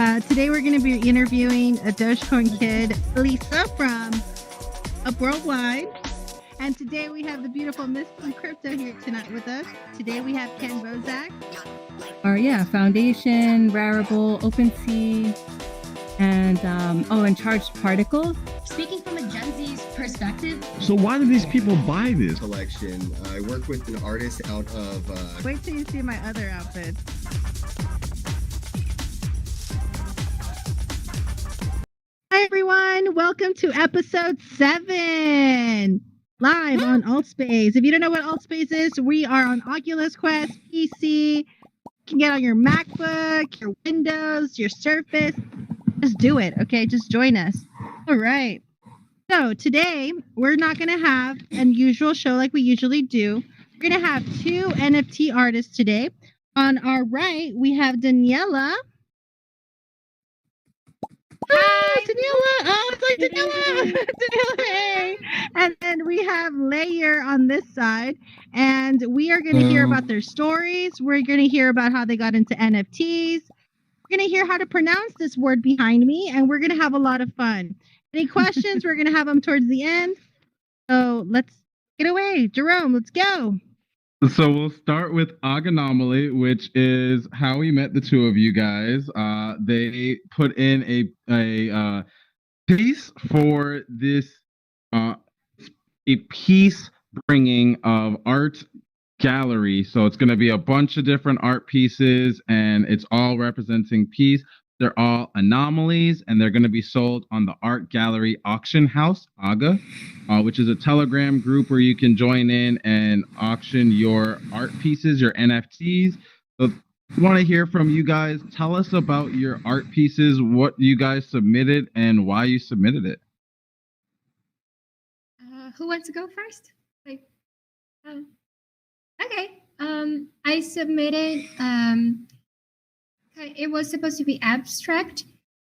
Today we're going to be interviewing a Dogecoin kid, Lisa from Up Worldwide. And today we have the beautiful Miss from Crypto here tonight with us. Today we have Ken Bozak. Foundation, Rarible, OpenSea, and Charged Particles. Speaking from a Gen Z's perspective. So why do these people buy this collection? I work with an artist out of... Wait till you see my other outfit. Hi everyone, welcome to episode 7. Live on Altspace. If you don't know what Altspace is, we are on Oculus Quest, PC. You can get on your MacBook, your Windows, your Surface. Just do it, okay? Just join us. All right. So today, we're not going to have an usual show like we usually do. We're going to have 2 NFT artists today. On our right, we have Daniela. Hi, Daniela. Oh, it's like Daniela. Daniela, hey. And then we have Layer on this side. And we are going to hear about their stories. We're going to hear about how they got into NFTs. We're going to hear how to pronounce this word behind me. And we're going to have a lot of fun. Any questions? We're going to have them towards the end. So let's get away. Jerome, let's go. So we'll start with Anomaly, which is how we met the two of you guys. They put in a piece for this a piece bringing of art gallery. So it's going to be a bunch of different art pieces, and it's all representing peace. They're all anomalies, and they're going to be sold on the Art Gallery Auction House, AGA, which is a Telegram group where you can join in and auction your art pieces, your NFTs. So I want to hear from you guys. Tell us about your art pieces, what you guys submitted, and why you submitted it. Who wants to go first? Okay. I submitted... It was supposed to be abstract,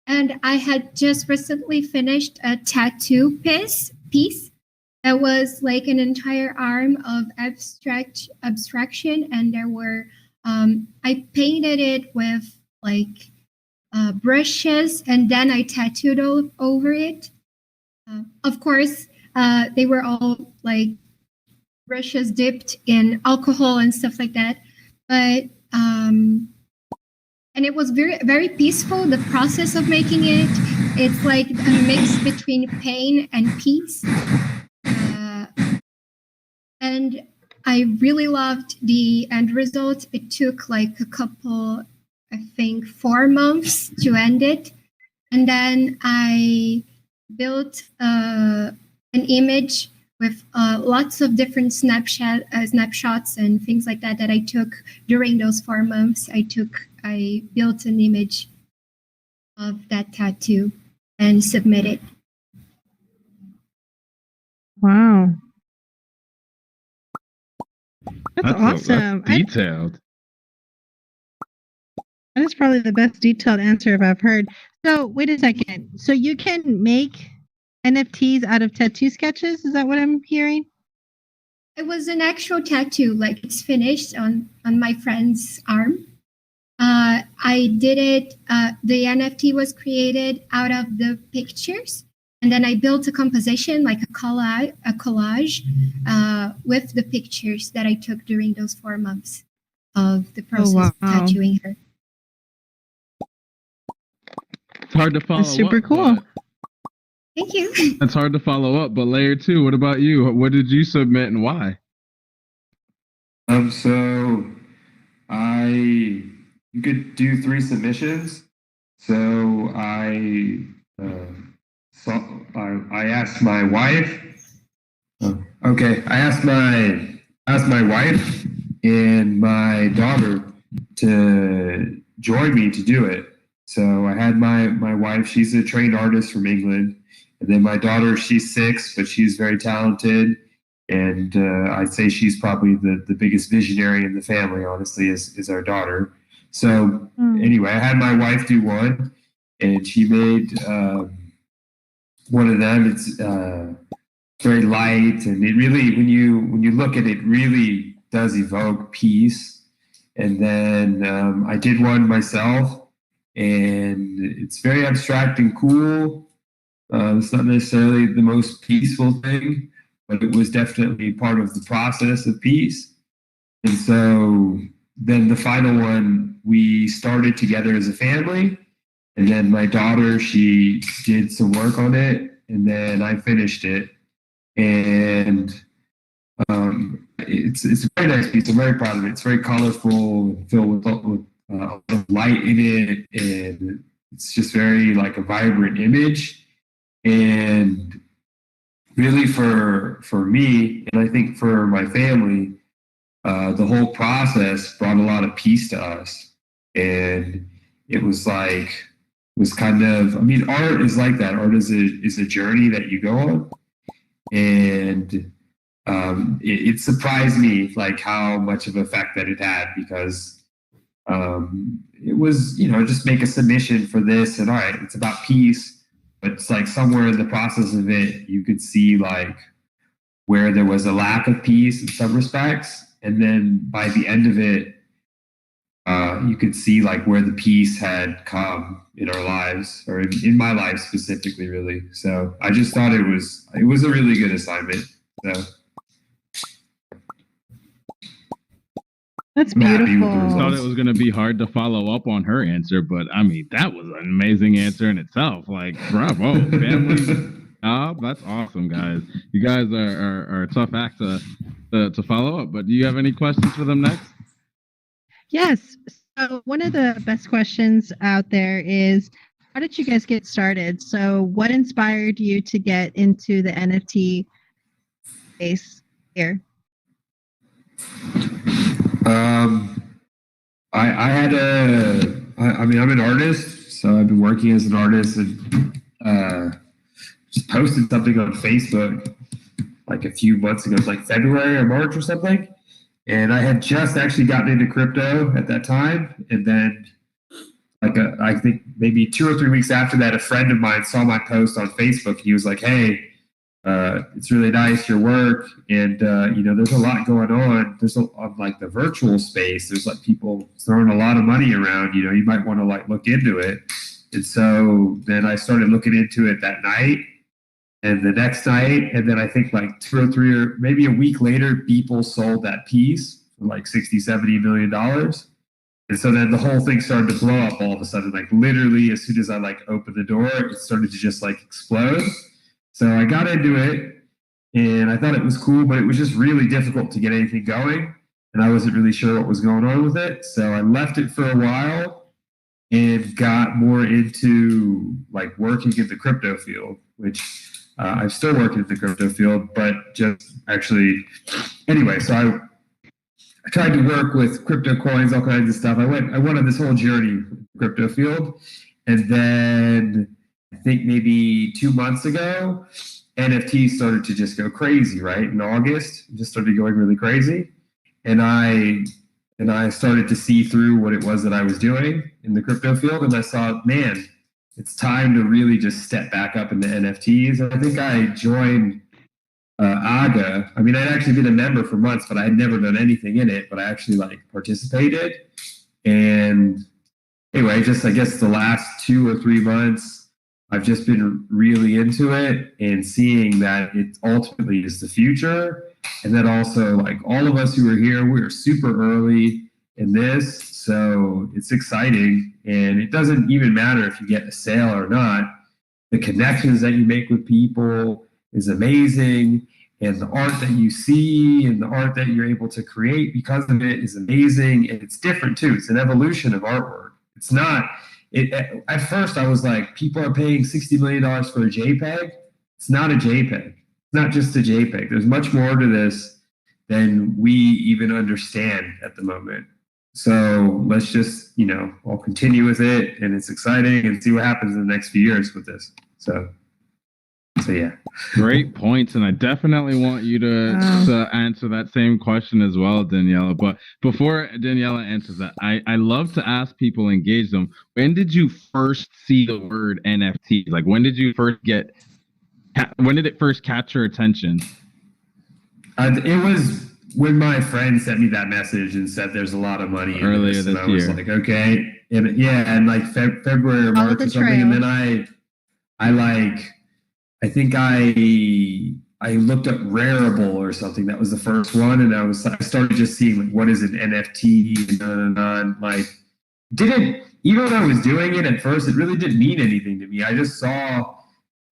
and I had just recently finished a tattoo piece that was like an entire arm of abstraction, and there were I painted it with like brushes, and then I tattooed over it. Of course, they were all like brushes dipped in alcohol and stuff like that, but and it was very, very peaceful, the process of making it. It's like a mix between pain and peace. And I really loved the end result. It took like a couple, I think 4 months to end it. And then I built an image with lots of different snapshots and things like that I took during those 4 months. I built an image of that tattoo and submitted. Wow. That's awesome. Detailed. That is probably the best detailed answer I've heard. So wait a second. So you can make NFTs out of tattoo sketches? Is that what I'm hearing? It was an actual tattoo, like it's finished on my friend's arm. I did it, the NFT was created out of the pictures, and then I built a composition, like a collage with the pictures that I took during those 4 months of the process of tattooing her. It's hard to follow. That's super cool. Thank you. It's hard to follow up, but Layer 2, what about you? What did you submit and why? So you could do 3 submissions. So I asked my wife. I asked my wife and my daughter to join me to do it. So I had my wife. She's a trained artist from England. And then my daughter, she's 6, but she's very talented. And I'd say she's probably the biggest visionary in the family, honestly, is our daughter. So anyway, I had my wife do one, and she made one of them. It's very light, and it really, when you look at it, really does evoke peace. And then I did one myself, and it's very abstract and cool. It's not necessarily the most peaceful thing, but it was definitely part of the process of peace. And so then the final one, we started together as a family. And then my daughter, she did some work on it, and then I finished it. And it's a very nice piece. I'm very proud of it. It's very colorful, filled with a lot of light in it, and it's just very like a vibrant image. And really for me, and I think for my family, the whole process brought a lot of peace to us. And it was kind of, I mean, art is like that. Art is a journey that you go on. And it surprised me like how much of effect that it had, because it was, just make a submission for this, and all right, it's about peace, but it's like somewhere in the process of it, you could see like where there was a lack of peace in some respects. And then by the end of it, you could see like where the peace had come in our lives, or in my life specifically, really. So I just thought it was a really good assignment. So That's I'm happy with the beautiful. I results. thought it was going to be hard to follow up on her answer, but I mean, that was an amazing answer in itself. Like, bravo, family. That's awesome, guys. You guys are a tough act to follow up, but do you have any questions for them next? Yes. So one of the best questions out there is, how did you guys get started? So what inspired you to get into the NFT space here? I'm an artist, so I've been working as an artist, and just posted something on Facebook like a few months ago. It was like February or March or something. And I had just actually gotten into crypto at that time. And then I think maybe 2 or 3 weeks after that, a friend of mine saw my post on Facebook, and he was like, "Hey, it's really nice, your work. And, there's a lot going on. On like the virtual space, there's like people throwing a lot of money around, you might want to like look into it." And so then I started looking into it that night and the next night. And then I think like 2 or 3 or maybe a week later, people sold that piece for like $60-70 million. And so then the whole thing started to blow up all of a sudden. Like literally as soon as I like opened the door, it started to just like explode. So I got into it and I thought it was cool, but it was just really difficult to get anything going. And I wasn't really sure what was going on with it. So I left it for a while and got more into like working in the crypto field, which I'm still working in the crypto field, but just actually, anyway, so I tried to work with crypto coins, all kinds of stuff. I went on this whole journey in the crypto field. And then I think maybe 2 months ago, NFTs started to just go crazy, right? In August, it just started going really crazy. And I started to see through what it was that I was doing in the crypto field. And I saw, man, it's time to really just step back up into NFTs. And I think I joined AGA. I mean, I'd actually been a member for months, but I had never done anything in it, but I actually like participated. And anyway, just I guess the last 2 or 3 months, I've just been really into it and seeing that it ultimately is the future. And then also like all of us who are here, we're super early in this. So it's exciting. And it doesn't even matter if you get a sale or not. The connections that you make with people is amazing. And the art that you see and the art that you're able to create because of it is amazing. And it's different too. It's an evolution of artwork. It's not, at first I was like, people are paying $60 million for a JPEG. It's not a JPEG. It's not just a JPEG. There's much more to this than we even understand at the moment. So let's just, I'll continue with it, and it's exciting, and see what happens in the next few years with this. So yeah. Great points, and I definitely want you to answer that same question as well, Daniela. But before Daniela answers that, I love to ask people, engage them. When did you first see the word NFT? Like, when did you first when did it first catch your attention? It was when my friend sent me that message and said there's a lot of money in Earlier this, and this I was year. like, okay, and yeah, and like February or March the or something, and trail. then I think I looked up Rareable or something. That was the first one, and I started just seeing like what is an NFT and like didn't, even when I was doing it at first, it really didn't mean anything to me. I just saw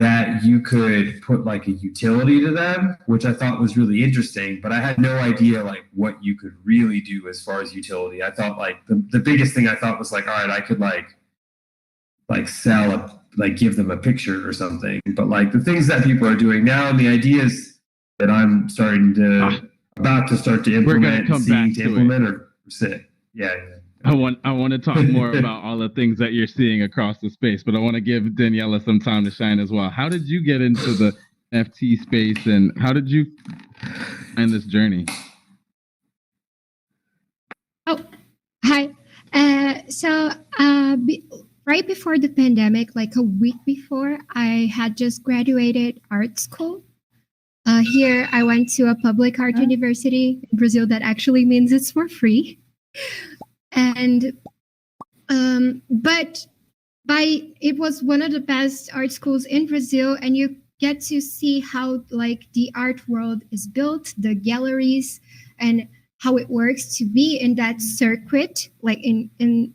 that you could put like a utility to them, which I thought was really interesting, but I had no idea like what you could really do as far as utility. I thought like the biggest thing I thought was like, all right, I could like sell a, like give them a picture or something. But like the things that people are doing now and the ideas that I'm starting to about to start to implement and seeing to implement are sick. Yeah. I want to talk more about all the things that you're seeing across the space, but I want to give Daniela some time to shine as well. How did you get into the NFT space, and how did you find this journey? Oh, hi. Right before the pandemic, like a week before, I had just graduated art school. Here, I went to a public art university in Brazil that actually means it's for free. And but it was one of the best art schools in Brazil, and you get to see how like the art world is built, the galleries, and how it works to be in that circuit, like in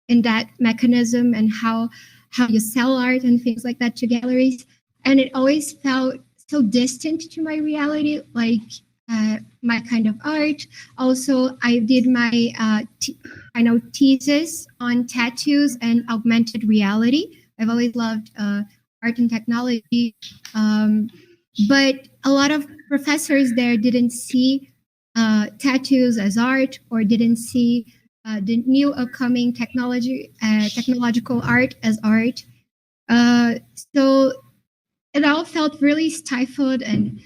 that mechanism, and how you sell art and things like that to galleries. And it always felt so distant to my reality, like my kind of art. Also, I did my thesis on tattoos and augmented reality. I've always loved art and technology, but a lot of professors there didn't see tattoos as art, or didn't see the new upcoming technological art as art. So it all felt really stifled and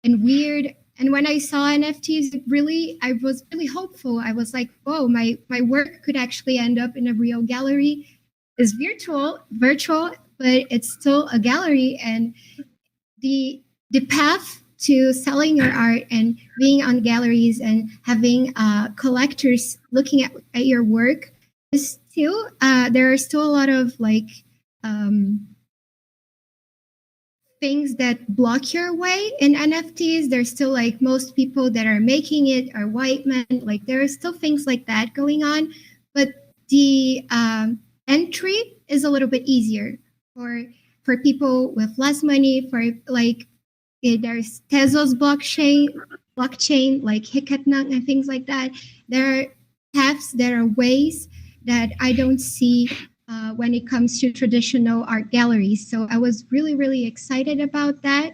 weird. And when I saw NFTs, I was really hopeful. I was like, "Whoa, my work could actually end up in a real gallery. It's virtual, but it's still a gallery." And the path to selling your art and being on galleries and having collectors looking at your work is still there are still a lot of like things that block your way in NFTs. There's still like most people that are making it are white men. Like there are still things like that going on, but the entry is a little bit easier for people with less money. For like there's Tezos blockchain like Hikatnang and things like that. There are paths, there are ways that I don't see when it comes to traditional art galleries. So I was really, really excited about that.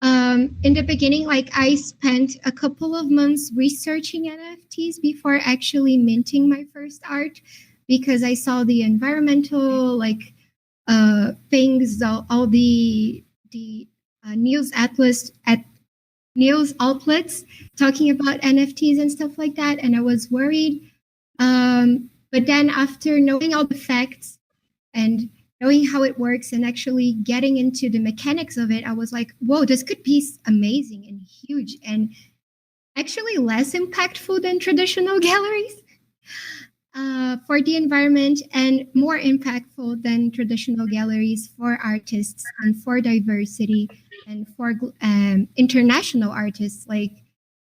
In the beginning, like I spent a couple of months researching NFTs before actually minting my first art, because I saw the environmental like things, all the news outlets talking about NFTs and stuff like that, and I was worried. But then after knowing all the facts and knowing how it works and actually getting into the mechanics of it, I was like, whoa, this could be amazing and huge and actually less impactful than traditional galleries for the environment, and more impactful than traditional galleries for artists and for diversity and for international artists like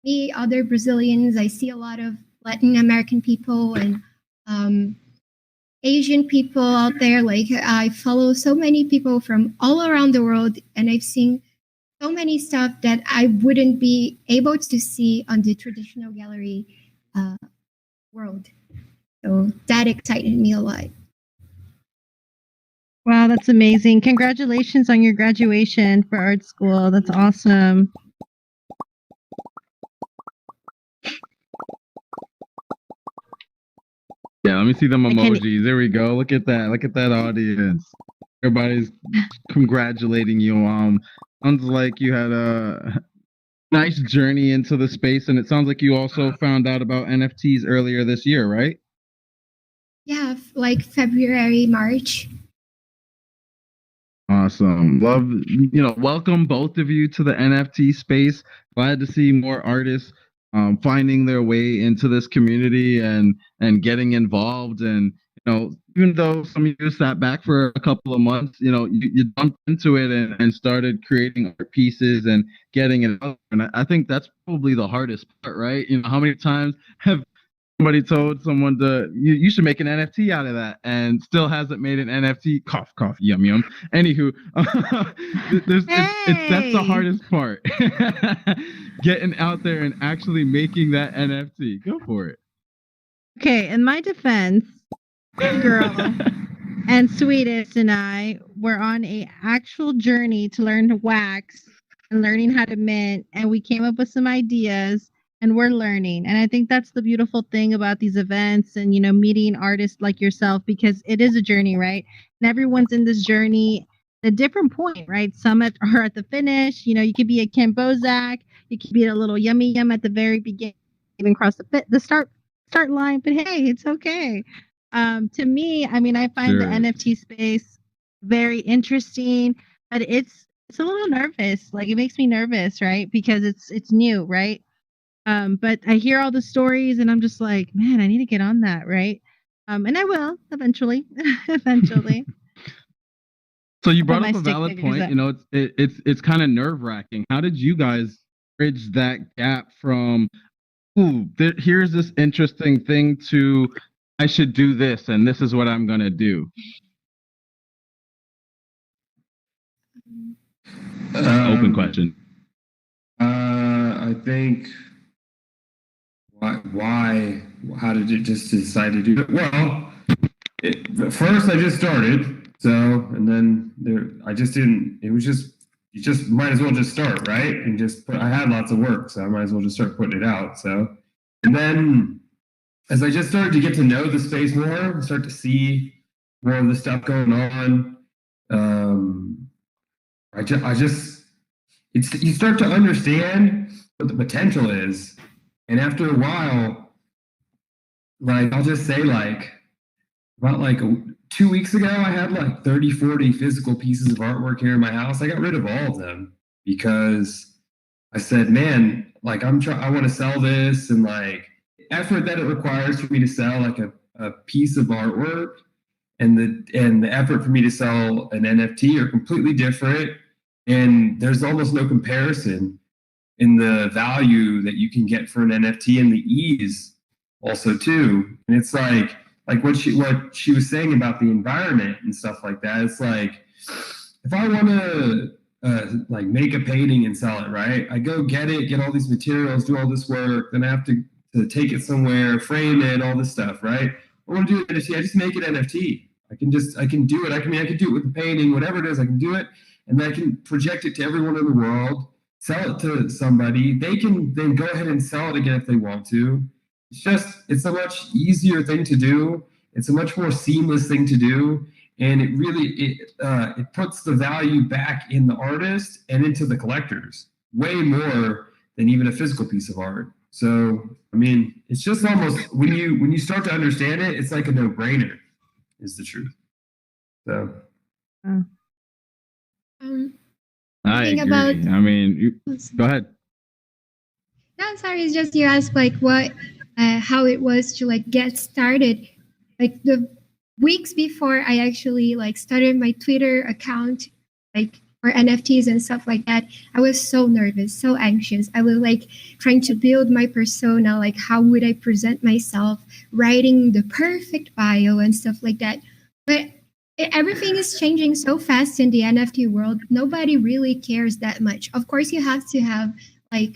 me, other Brazilians. I see a lot of Latin American people and Asian people out there. Like I follow so many people from all around the world, and I've seen so many stuff that I wouldn't be able to see on the traditional gallery world. So that excited me a lot. Wow, that's amazing. Congratulations on your graduation for art school. That's awesome. Yeah, let me see them emojis. There we go. Look at that. Look at that audience. Everybody's congratulating you. Sounds like you had a nice journey into the space, and it sounds like you also found out about NFTs earlier this year, right? Yeah, like February, March. Awesome. Welcome both of you to the NFT space. Glad to see more artists finding their way into this community and getting involved. And even though some of you sat back for a couple of months, you jumped into it and started creating art pieces and getting it out. And I think that's probably the hardest part, right? How many times have somebody told someone you should make an NFT out of that, and still hasn't made an NFT? Cough, cough, yum, yum. Anywho, that's the hardest part. Getting out there and actually making that NFT. Go for it. Okay, in my defense, girl and Sweetest and I were on a actual journey to learn to wax and learning how to mint, and we came up with some ideas. And we're learning. And I think that's the beautiful thing about these events and, meeting artists like yourself, because it is a journey, right? And everyone's in this journey at a different point, right? Some are at the finish. You could be a Ken Bozak. You could be a little yummy yum at the very beginning, even cross the start line. But hey, it's okay. To me, I find the NFT space very interesting, but it's a little nervous. Like, it makes me nervous, right? Because it's new, right? But I hear all the stories and I'm just like, man, I need to get on that, right? And I will eventually. Eventually. So you brought up a valid point. It's kind of nerve-wracking. How did you guys bridge that gap from, here's this interesting thing, to I should do this and this is what I'm gonna do? Open question. I think how did you just decide to do it? Well, first I just started, and then I just didn't. It was just, you just might as well just start, right? And I had lots of work, so I might as well just start putting it out. So, and then as I just started to get to know the space more, start to see more of the stuff going on, you start to understand what the potential is. And after a while, I'll just say about 2 weeks ago, I had 30, 40 physical pieces of artwork here in my house. I got rid of all of them because I said, man, I want to sell this, and effort that it requires for me to sell a piece of artwork and the effort for me to sell an NFT are completely different. And there's almost no comparison in the value that you can get for an NFT and the ease also too. And it's like what she was saying about the environment and stuff like that. It's if I want to make a painting and sell it, right? I go get all these materials, do all this work, then I have to take it somewhere, frame it, all this stuff, right? I want to do an NFT. I just make it NFT. I can do it. I can do it with the painting, whatever it is, I can do it. And then I can project it to everyone in the world, sell it to somebody. They can then go ahead and sell it again if they want to. It's a much easier thing to do. It's a much more seamless thing to do. And it really, it puts the value back in the artist and into the collectors way more than even a physical piece of art. So, it's just almost, when you start to understand it, it's like a no-brainer, is the truth. So. I agree. Go ahead. No, sorry. It's just you asked how it was to get started. The weeks before I actually started my Twitter account, for NFTs and stuff like that, I was so nervous, so anxious. I was trying to build my persona, how would I present myself, writing the perfect bio and stuff like that. But everything is changing so fast in the NFT world. Nobody really cares that much. Of course, you have to have a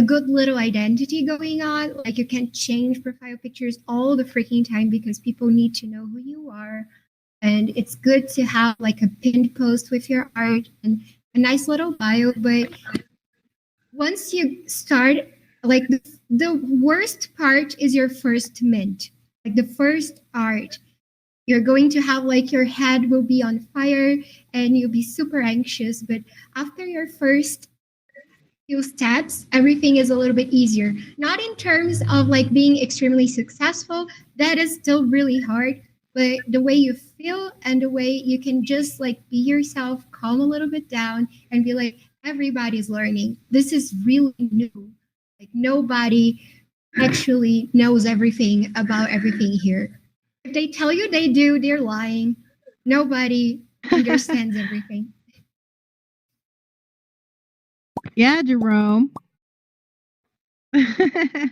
good little identity going on. You can't change profile pictures all the freaking time because people need to know who you are. And it's good to have a pinned post with your art and a nice little bio. But once you start, the worst part is your first mint, the first art. You're going to have your head will be on fire and you'll be super anxious. But after your first few steps, everything is a little bit easier. Not in terms of being extremely successful. That is still really hard. But the way you feel and the way you can just be yourself, calm a little bit down and be everybody's learning. This is really new. Like nobody actually knows everything about everything here. If they tell you they do, they're lying. Nobody understands everything. Yeah, Jerome. I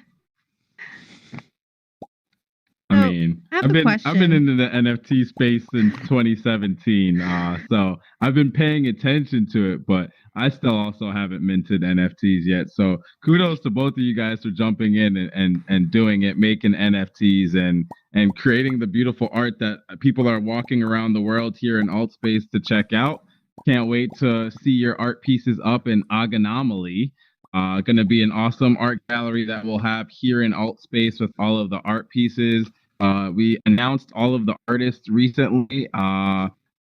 So, mean, I have I've a been question. into the NFT space since 2017, so I've been paying attention to it, but I still also haven't minted NFTs yet. So kudos to both of you guys for jumping in and doing it, making NFTs and creating the beautiful art that people are walking around the world here in alt space to check out. Can't wait to see your art pieces up in Oganomaly. Going to be an awesome art gallery that we'll have here in alt space with all of the art pieces. We announced all of the artists recently.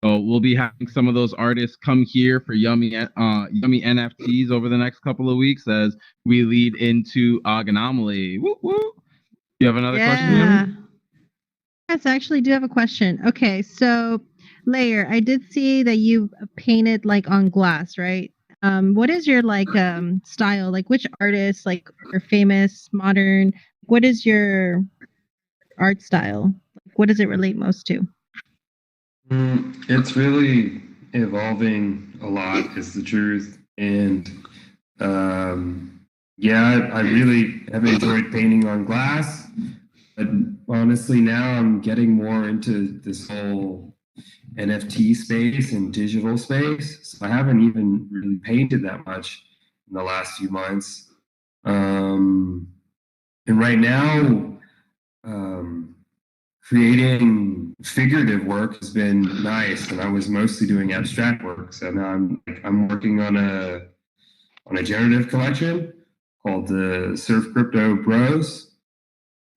So we'll be having some of those artists come here for yummy NFTs over the next couple of weeks as we lead into Oganomaly. Woo woo. You have another question, Yummy? Yes, I actually do have a question. Okay, so Layer, I did see that you painted like on glass, right? What is your like style? Like which artists like are famous, modern? What is your art style? What does it relate most to? It's really evolving a lot, is the truth. And yeah, I really have enjoyed painting on glass. But honestly, now I'm getting more into this whole NFT space and digital space. So I haven't even really painted that much in the last few months. And right now, creating figurative work has been nice, and I was mostly doing abstract work. So now I'm working on a generative collection called the Surf Crypto Bros,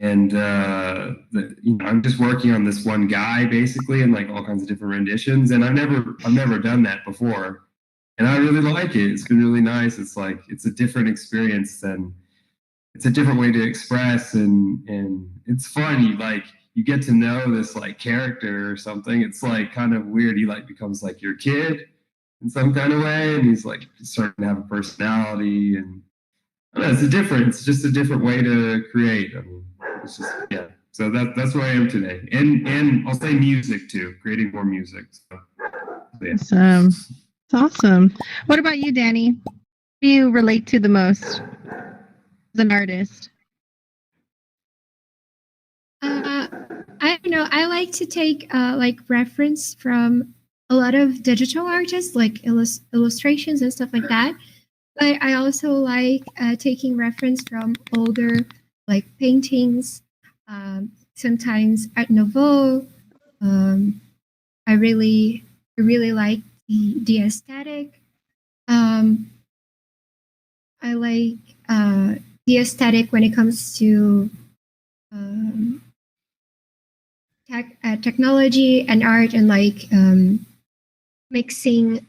and I'm just working on this one guy basically, and like all kinds of different renditions. And I've never done that before, and I really like it. It's been really nice. It's like it's a different experience than it's a different way to express, and it's fun. You get to know this like character or something. It's like kind of weird. He like becomes like your kid in some kind of way, and he's like starting to have a personality, and I don't know, it's just a different way to create. I mean, it's just yeah. So that's where I am today, and I'll say music too, creating more music. So, yeah. It's awesome. What about you, Danny? Who do you relate to the most as an artist? I don't know. I like to take like reference from a lot of digital artists, like illustrations and stuff like that. But I also like taking reference from older, like paintings, sometimes Art Nouveau. I really like the aesthetic. I like the aesthetic when it comes to technology and art, and like mixing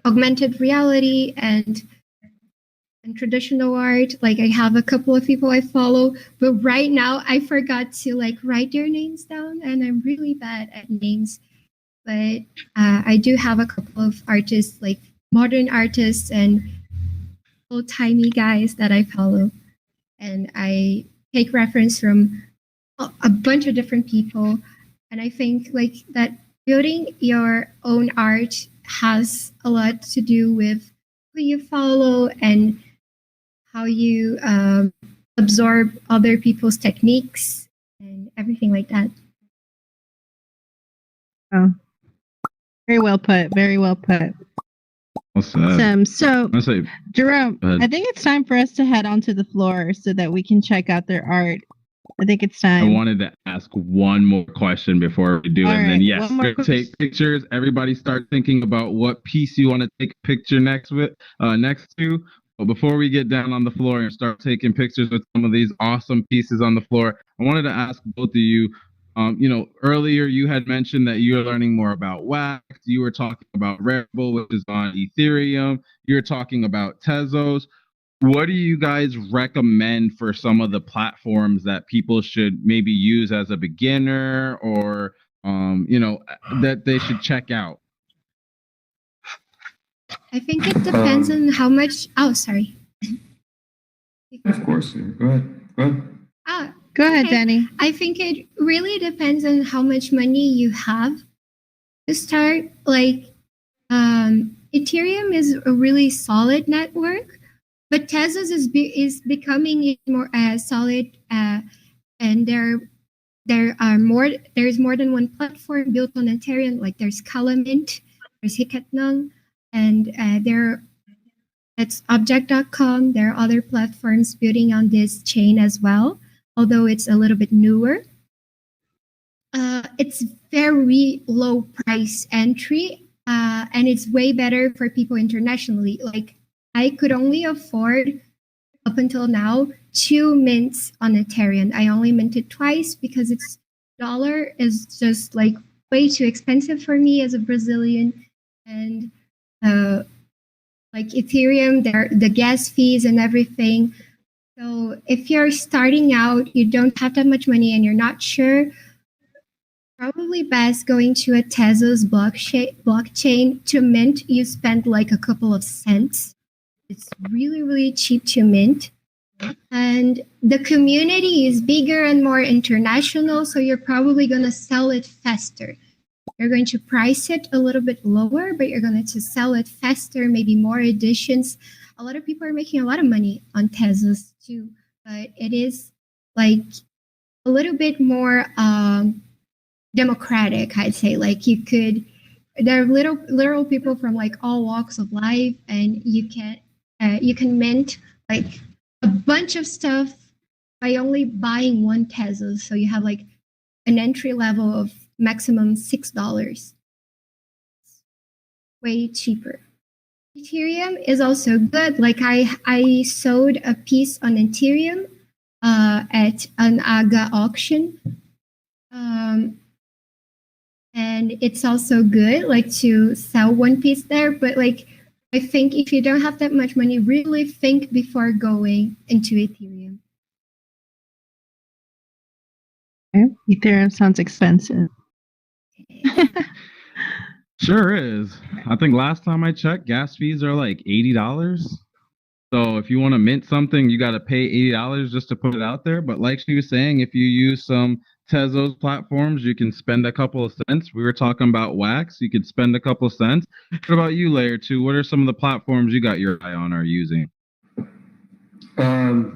augmented reality and traditional art. Like I have a couple of people I follow, but right now I forgot to like write their names down, and I'm really bad at names. But I do have a couple of artists, like modern artists and old timey guys that I follow, and I take reference from a bunch of different people. And I think like that building your own art has a lot to do with who you follow and how you absorb other people's techniques and everything like that. Oh, very well put. Very well put. Awesome. So, Jerome, I think it's time for us to head onto the floor so that we can check out their art. I think it's time. I wanted to ask one more question before we do it. And then, yes, take pictures. Everybody start thinking about what piece you want to take a picture next to. But before we get down on the floor and start taking pictures with some of these awesome pieces on the floor, I wanted to ask both of you, earlier you had mentioned that you're learning more about Wax. You were talking about Rebel, which is on Ethereum. You're talking about Tezos. What do you guys recommend for some of the platforms that people should maybe use as a beginner, or that they should check out? I think it depends on how much. Oh, sorry. Of course. Go ahead. Go ahead. Ah, Go ahead, okay. Dani. I think it really depends on how much money you have to start. Like, Ethereum is a really solid network, but Tezos is becoming more solid, and there's more than one platform built on Ethereum. Like there's Calamint, there's Hiketnung, and it's Object.com. There are other platforms building on this chain as well, although it's a little bit newer. It's very low price entry, and it's way better for people internationally. Like I could only afford up until now 2 mints on Ethereum. I only minted twice because its dollar is just like way too expensive for me as a Brazilian, and like Ethereum, the gas fees and everything. So if you're starting out, you don't have that much money and you're not sure, probably best going to a Tezos blockchain to mint. You spend like a couple of cents. It's really, really cheap to mint. And the community is bigger and more international, so you're probably going to sell it faster. You're going to price it a little bit lower, but you're going to sell it faster, maybe more editions. A lot of people are making a lot of money on Tezos too, but it is like a little bit more democratic, I'd say. Like there are literal people from like all walks of life, and you can mint like a bunch of stuff by only buying one Tezos. So you have like an entry level of maximum $6. Way cheaper. Ethereum is also good. Like I sold a piece on Ethereum at an AGA auction. And it's also good like to sell one piece there. But like I think if you don't have that much money, really think before going into Ethereum. Ethereum sounds expensive. Sure is. I think last time I checked, gas fees are like $80. So if you want to mint something, you got to pay $80 just to put it out there. But like she was saying, if you use some Tezos platforms, you can spend a couple of cents. We were talking about Wax. You could spend a couple of cents. What about you, Layer 2? What are some of the platforms you got your eye on or using? The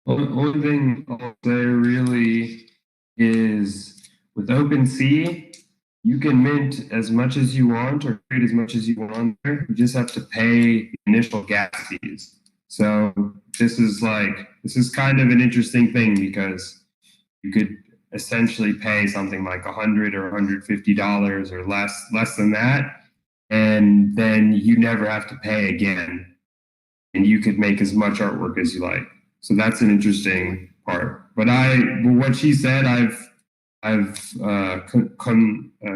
only thing I'll say really is with OpenSea, you can mint as much as you want or create as much as you want there. You just have to pay the initial gas fees. So this is kind of an interesting thing because you could essentially pay something like $100 or $150 or less than that, and then you never have to pay again, and you could make as much artwork as you like. So that's an interesting part. But what she said, I've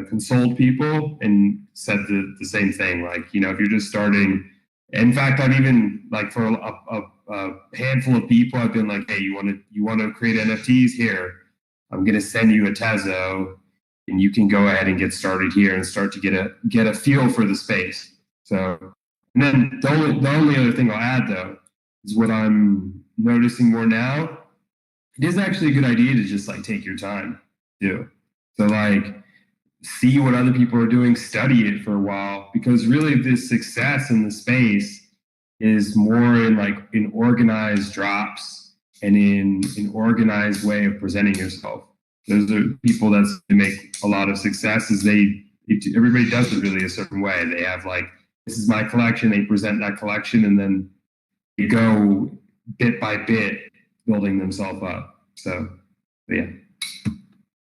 consoled people and said the same thing. Like, if you're just starting, in fact, I've even like for a handful of people, I've been like, hey, you want to create NFTs here? I'm going to send you a Tezo, and you can go ahead and get started here and start to get a feel for the space. So, and then the only other thing I'll add though is what I'm noticing more now. It is actually a good idea to just like take your time too. So like see what other people are doing, study it for a while, because really this success in the space is more in organized drops and in an organized way of presenting yourself. Those are people that make a lot of success is everybody does it really a certain way. They have like, this is my collection, they present that collection, and then they go bit by bit building themselves up. So yeah.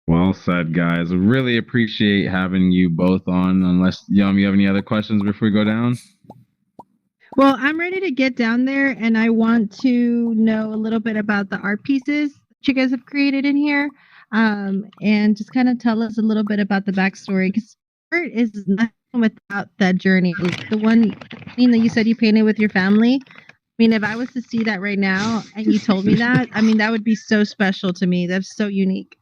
Well said, guys. I really appreciate having you both on. Unless, you have any other questions before we go down? Well, I'm ready to get down there, and I want to know a little bit about the art pieces that you guys have created in here, and just kind of tell us a little bit about the backstory, because art is nothing without that journey. The one thing that you said you painted with your family, I mean, if I was to see that right now and you told me that, I mean, that would be so special to me. That's so unique.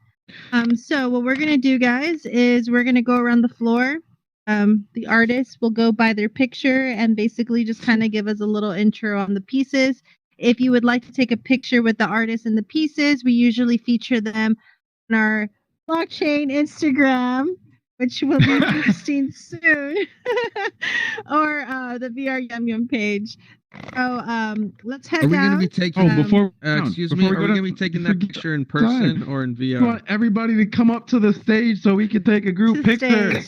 So what we're going to do, guys, is we're going to go around the floor. The artist will go by their picture and basically just kind of give us a little intro on the pieces. If you would like to take a picture with the artists and the pieces, we usually feature them on our blockchain Instagram, which will be posting soon, or the VR Yum Yum page. So let's head Are we going down. to be taking? Excuse me. Are we going to be taking that picture in person or in VR? I want everybody to come up to the stage so we can take a group picture.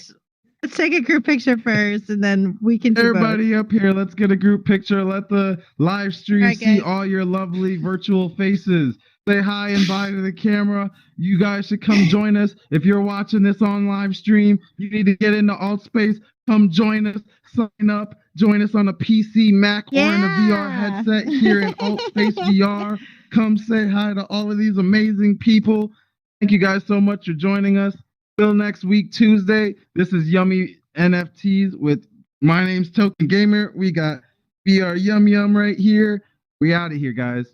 Let's take a group picture first, and then we can do everybody both. Up here. Let's get a group picture. Let the live stream see all your lovely virtual faces. Say hi and bye to the camera. You guys should come join us. If you're watching this on live stream, you need to get into AltSpace. Come join us. Sign up. Join us on a PC, Mac, or in a VR headset here in AltSpace VR. Come say hi to all of these amazing people. Thank you guys so much for joining us. Till next week, Tuesday. This is Yummy NFTs with my name's Token Gamer. We got VR Yum Yum right here. We out of here, guys.